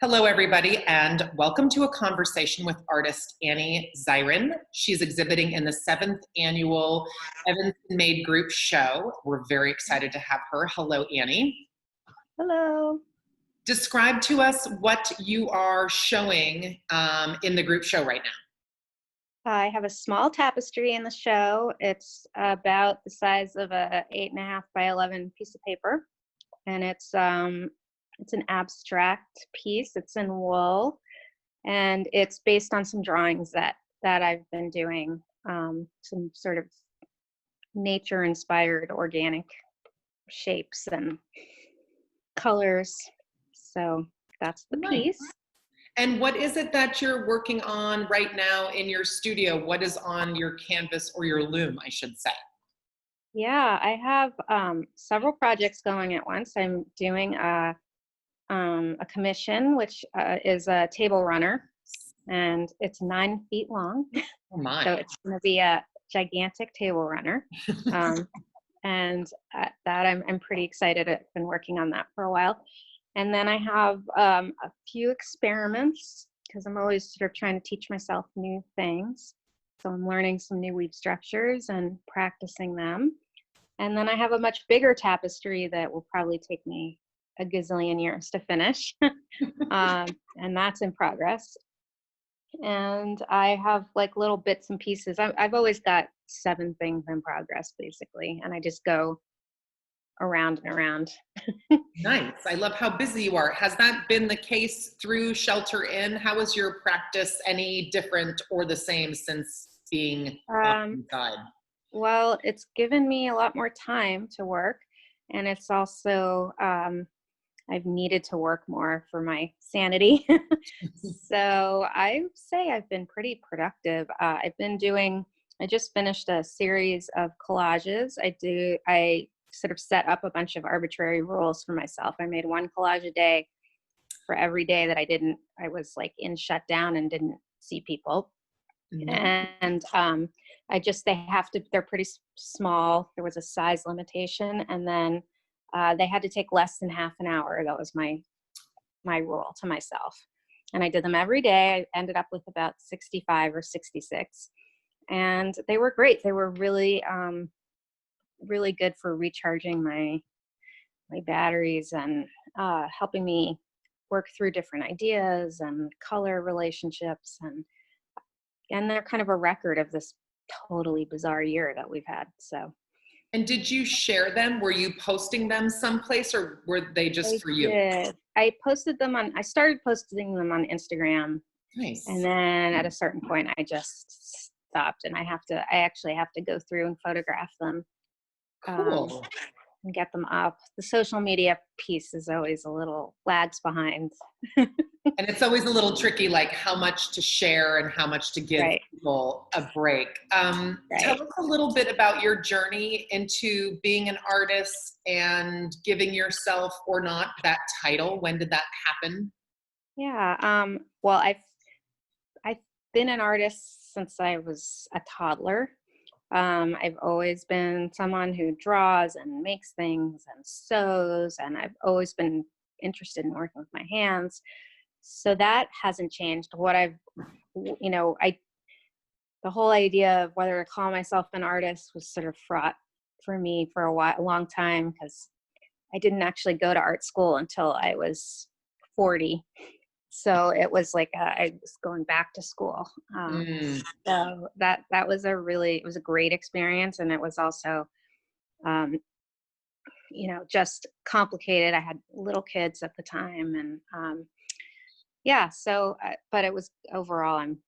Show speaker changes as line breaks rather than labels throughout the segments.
Hello, everybody, and welcome to a conversation with artist Annie Zirin. She's exhibiting in the 7th annual Evanston Made group show. We're very excited to have her. Hello, Annie.
Hello.
Describe to us what you are showing in the group show right now.
I have a small tapestry in the show. It's about the size of a 8.5 by 11 piece of paper, and it's an abstract piece. It's in wool, and it's based on some drawings that I've been doing, some sort of nature-inspired organic shapes and colors. So that's the piece.
And what is it that you're working on right now in your studio? What is on your canvas or your loom, I should say?
Yeah, I have several projects going at once. I'm doing a commission, which is a table runner, and it's 9 feet long.
Oh my.
So it's going to be a gigantic table runner. And that I'm pretty excited. I've been working on that for a while. And then I have a few experiments, because I'm always sort of trying to teach myself new things. So I'm learning some new weave structures and practicing them. And then I have a much bigger tapestry that will probably take me a gazillion years to finish. And that's in progress. And I have like little bits and pieces. I've always got 7 things in progress, basically. And I just go around and around.
Nice. I love how busy you are. Has that been the case through Shelter In? How is your practice any different or the same since being inside?
Well, it's given me a lot more time to work, and it's also I've needed to work more for my sanity. So I say I've been pretty productive. I just finished a series of collages. I sort of set up a bunch of arbitrary rules for myself. I made 1 collage a day for every day that I was like in shutdown and didn't see people. And they're pretty small. There was a size limitation, and then they had to take less than half an hour. That was my rule to myself. And I did them every day. I ended up with about 65 or 66. And they were great. They were really, really good for recharging my batteries and helping me work through different ideas and color relationships. And they're kind of a record of this totally bizarre year that we've had. So.
And did you share them? Were you posting them someplace, or were they just for you?
Did. I started posting them on Instagram.
Nice.
And then at a certain point I just stopped, and I actually have to go through and photograph them.
Cool.
And get them up. The social media piece is always a little lags behind.
And it's always a little tricky, like how much to share and how much to give people a break. Tell us a little bit about your journey into being an artist and giving yourself, or not, that title. When did that happen?
Yeah. Well, I've been an artist since I was a toddler. I've always been someone who draws and makes things and sews, and I've always been interested in working with my hands. So that hasn't changed. The whole idea of whether to call myself an artist was sort of fraught for me for a long time, because I didn't actually go to art school until I was 40. So it was like I was going back to school. So that was it was a great experience, and it was also, just complicated. I had little kids at the time, and but it was overall, I'm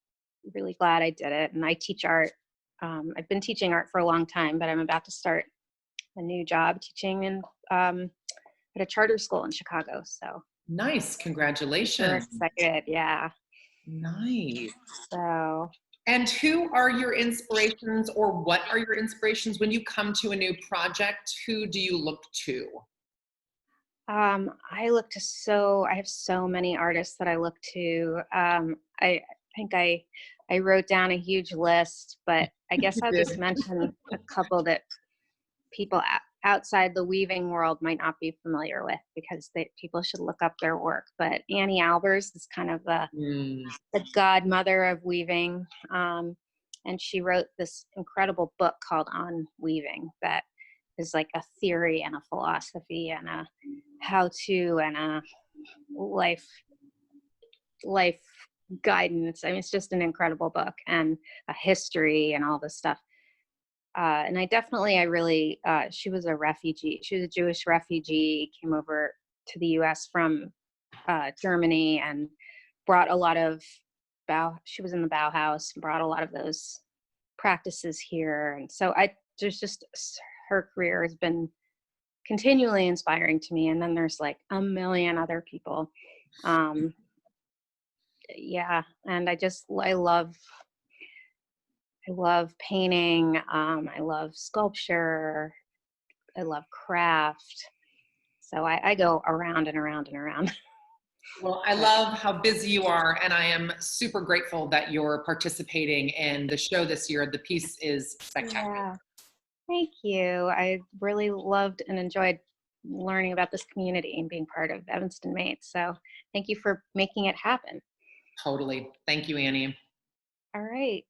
really glad I did it. And I teach art. I've been teaching art for a long time, but I'm about to start a new job teaching at a charter school in Chicago. So.
Nice. Congratulations.
Super excited. Yeah.
Nice.
So.
And who are your inspirations, or what are your inspirations when you come to a new project? Who do you look to?
I have so many artists that I look to. I think I wrote down a huge list, but I guess I'll just mention a couple that people outside the weaving world might not be familiar with, because people should look up their work. But Annie Albers is kind of the godmother of weaving. And she wrote this incredible book called On Weaving that is like a theory and a philosophy and a how-to and a life guidance. I mean, it's just an incredible book, and a history and all this stuff. And she was a refugee. She was a Jewish refugee, came over to the US from Germany, and brought a lot of she was in the Bauhaus, brought a lot of those practices here. And so her career has been continually inspiring to me. And then there's like a million other people. Yeah. And I love painting. I love sculpture. I love craft. So I go around and around and around.
Well, I love how busy you are, and I am super grateful that you're participating in the show this year. The piece is spectacular.
Yeah. Thank you. I really loved and enjoyed learning about this community and being part of Evanston Made. So thank you for making it happen.
Totally. Thank you, Annie.
All right.